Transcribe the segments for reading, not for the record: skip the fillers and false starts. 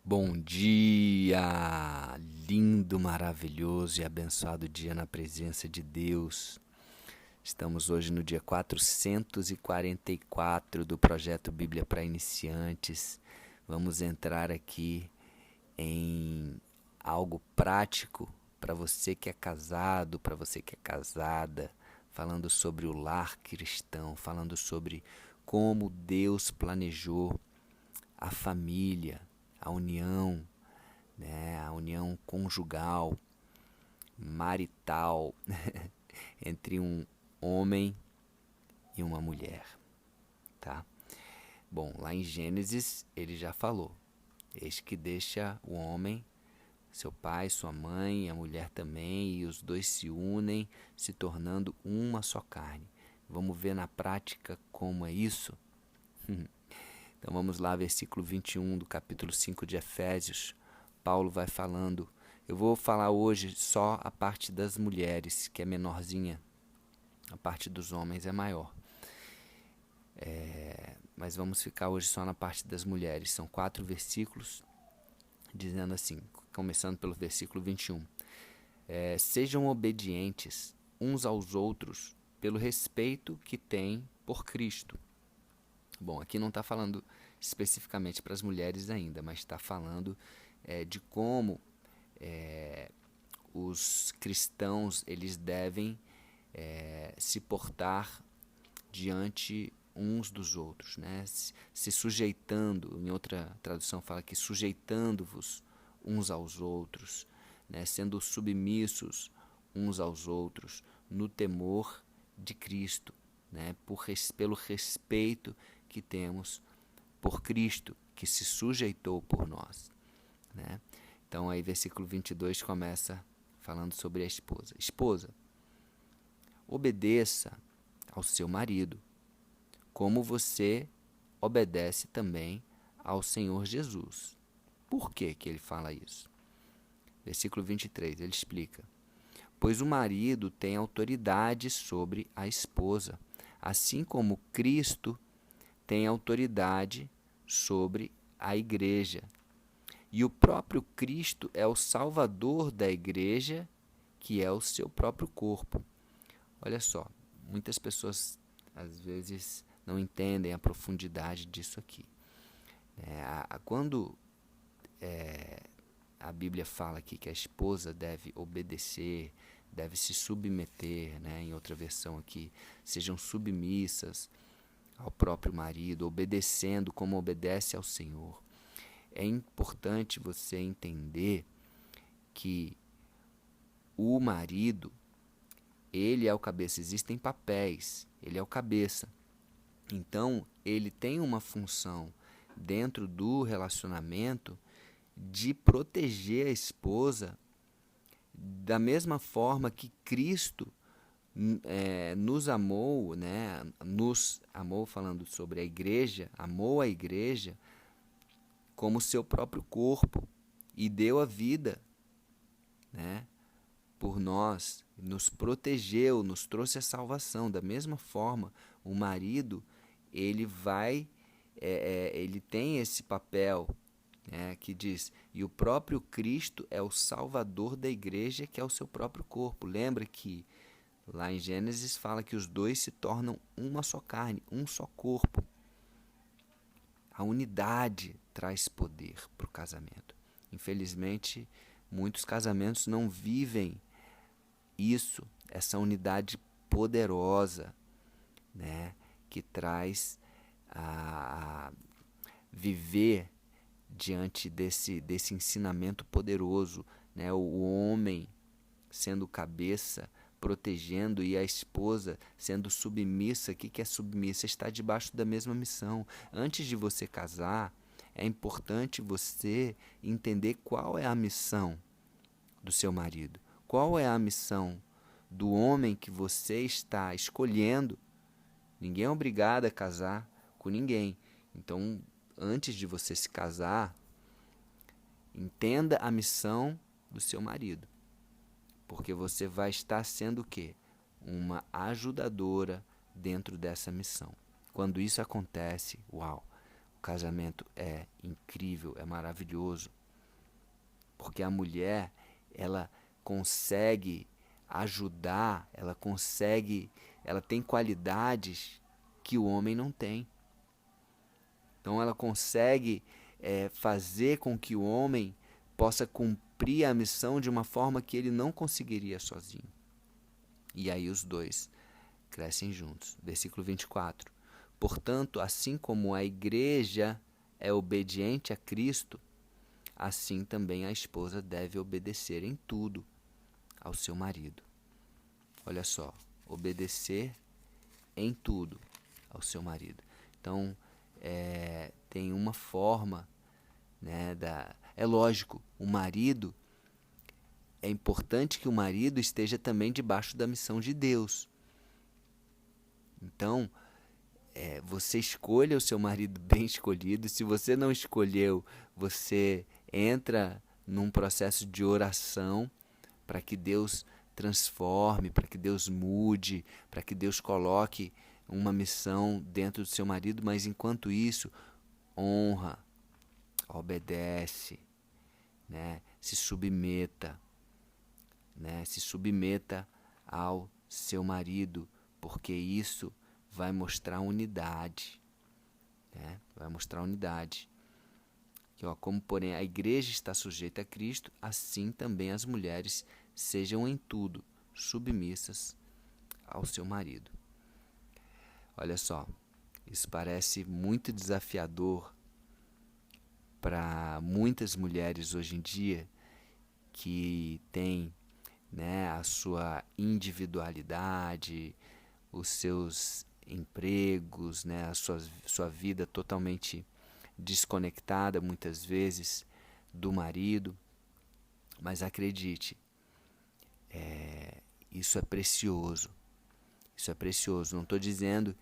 Bom dia! Lindo, maravilhoso e abençoado dia na presença de Deus. Estamos hoje no dia 444 do projeto Bíblia para Iniciantes. Vamos entrar aqui em algo prático para você que é casado, para você que é casada, falando sobre o lar cristão, falando sobre como Deus planejou a família, a união, né, a união conjugal, marital, entre um homem e uma mulher, tá? Bom, lá em Gênesis ele já falou: eis que deixa o homem, seu pai, sua mãe, a mulher também, e os dois se unem, se tornando uma só carne. Vamos ver na prática como é isso? Então vamos lá, versículo 21 do capítulo 5 de Efésios. Paulo vai falando. Eu vou falar hoje só a parte das mulheres, que é menorzinha. A parte dos homens é maior. Mas vamos ficar hoje só na parte das mulheres. São 4 versículos, dizendo assim, começando pelo versículo 21. Sejam obedientes uns aos outros pelo respeito que têm por Cristo. Bom, aqui não está falando especificamente para as mulheres ainda, mas está falando de como os cristãos eles devem se portar diante uns dos outros, né? Se sujeitando, em outra tradução fala que sujeitando-vos uns aos outros, né? Sendo submissos uns aos outros no temor de Cristo, né? Pelo respeito que temos por Cristo, que se sujeitou por nós, né? Então aí versículo 22 começa falando sobre a esposa. Esposa, obedeça ao seu marido, como você obedece também ao Senhor Jesus. Por que que ele fala isso? Versículo 23, ele explica: pois o marido tem autoridade sobre a esposa, assim como Cristo tem autoridade sobre a igreja. E o próprio Cristo é o Salvador da igreja, que é o seu próprio corpo. Olha só, muitas pessoas às vezes não entendem a profundidade disso aqui. Quando a Bíblia fala aqui que a esposa deve obedecer, deve se submeter, né? Em outra versão aqui, sejam submissas ao próprio marido, obedecendo como obedece ao Senhor. É importante você entender que o marido, ele é o cabeça. Existem papéis, ele é o cabeça. Então, ele tem uma função dentro do relacionamento de proteger a esposa da mesma forma que Cristo nos amou, né? Nos amou, falando sobre a igreja, amou a igreja como seu próprio corpo e deu a vida, né? Por nós, nos protegeu, nos trouxe a salvação. Da mesma forma, o marido ele tem esse papel, né, que diz: e o próprio Cristo é o Salvador da igreja, que é o seu próprio corpo. Lembra que lá em Gênesis fala que os dois se tornam uma só carne, um só corpo. A unidade traz poder para o casamento. Infelizmente, muitos casamentos não vivem isso, essa unidade poderosa, né, que traz a viver diante desse ensinamento poderoso, né, o homem sendo cabeça, protegendo, e a esposa sendo submissa. O que é submissa? Está debaixo da mesma missão. Antes de você casar, é importante você entender qual é a missão do seu marido. Qual é a missão do homem que você está escolhendo? Ninguém é obrigado a casar com ninguém. Então, antes de você se casar, entenda a missão do seu marido. Porque você vai estar sendo o quê? Uma ajudadora dentro dessa missão. Quando isso acontece, uau, o casamento é incrível, é maravilhoso, porque a mulher, ela consegue ajudar, ela tem qualidades que o homem não tem. Então ela consegue fazer com que o homem possa cumprir a missão de uma forma que ele não conseguiria sozinho. E aí os dois crescem juntos. Versículo 24. Portanto, assim como a igreja é obediente a Cristo, assim também a esposa deve obedecer em tudo ao seu marido. Olha só, obedecer em tudo ao seu marido. Então, tem uma forma, né, é lógico, o marido, é importante que o marido esteja também debaixo da missão de Deus. Então, você escolha o seu marido bem escolhido. Se você não escolheu, você entra num processo de oração para que Deus transforme, para que Deus mude, para que Deus coloque uma missão dentro do seu marido, mas enquanto isso, honra, obedece, né? Se submeta, né? Se submeta ao seu marido, porque isso vai mostrar unidade, né? Vai mostrar unidade. E, como, porém, a igreja está sujeita a Cristo, assim também as mulheres sejam em tudo submissas ao seu marido. Olha só, isso parece muito desafiador para muitas mulheres hoje em dia que têm, né, a sua individualidade, os seus empregos, né, a sua vida totalmente desconectada muitas vezes do marido. Mas acredite, isso é precioso. Isso é precioso. Não estou dizendo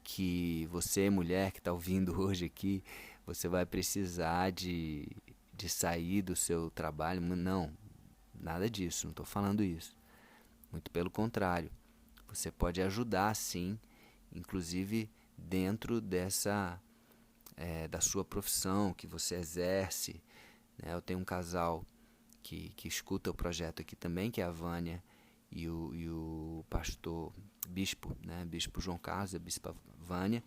que você, mulher que está ouvindo hoje aqui, você vai precisar de sair do seu trabalho. Não, nada disso. Não estou falando isso. Muito pelo contrário. Você pode ajudar, sim, inclusive dentro da sua profissão que você exerce, né? Eu tenho um casal que escuta o projeto aqui também, que é a Vânia e o pastor bispo, né? Bispo João Carlos, a bispa Vânia,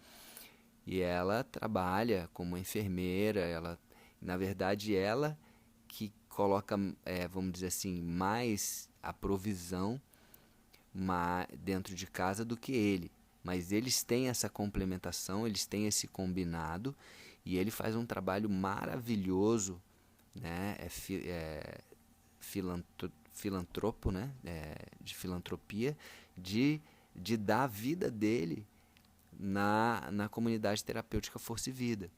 e ela trabalha como enfermeira. Na verdade, ela que coloca, vamos dizer assim, mais a provisão dentro de casa do que ele. Mas eles têm essa complementação, eles têm esse combinado, e ele faz um trabalho maravilhoso, né? Filantropo, né? De filantropia, de dar a vida dele na comunidade terapêutica Força e Vida,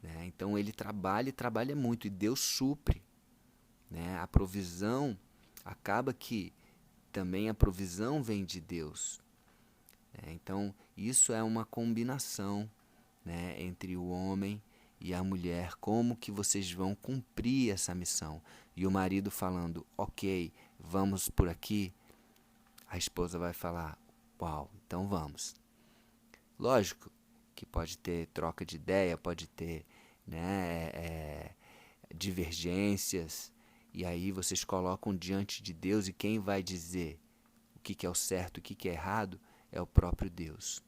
né? Então ele trabalha e trabalha muito, e Deus supre, né? A provisão, acaba que também a provisão vem de Deus. Então, isso é uma combinação, né, entre o homem e a mulher, como que vocês vão cumprir essa missão. E o marido falando, ok, vamos por aqui, a esposa vai falar, uau, então vamos. Lógico que pode ter troca de ideia, pode ter, né, divergências, e aí vocês colocam diante de Deus, e quem vai dizer o que é o certo e o que é errado é o próprio Deus,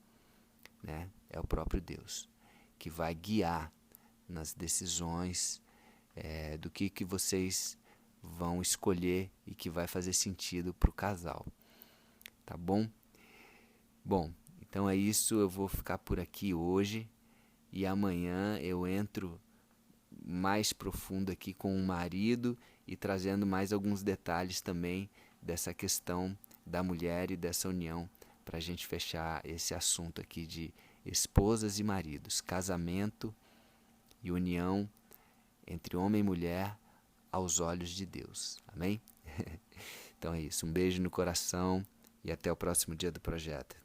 né? É o próprio Deus que vai guiar nas decisões do que vocês vão escolher e que vai fazer sentido para o casal, tá bom? Bom, então é isso, eu vou ficar por aqui hoje, e amanhã eu entro mais profundo aqui com o marido e trazendo mais alguns detalhes também dessa questão da mulher e dessa união, para a gente fechar esse assunto aqui de esposas e maridos, casamento e união entre homem e mulher aos olhos de Deus. Amém? Então é isso, um beijo no coração e até o próximo dia do projeto.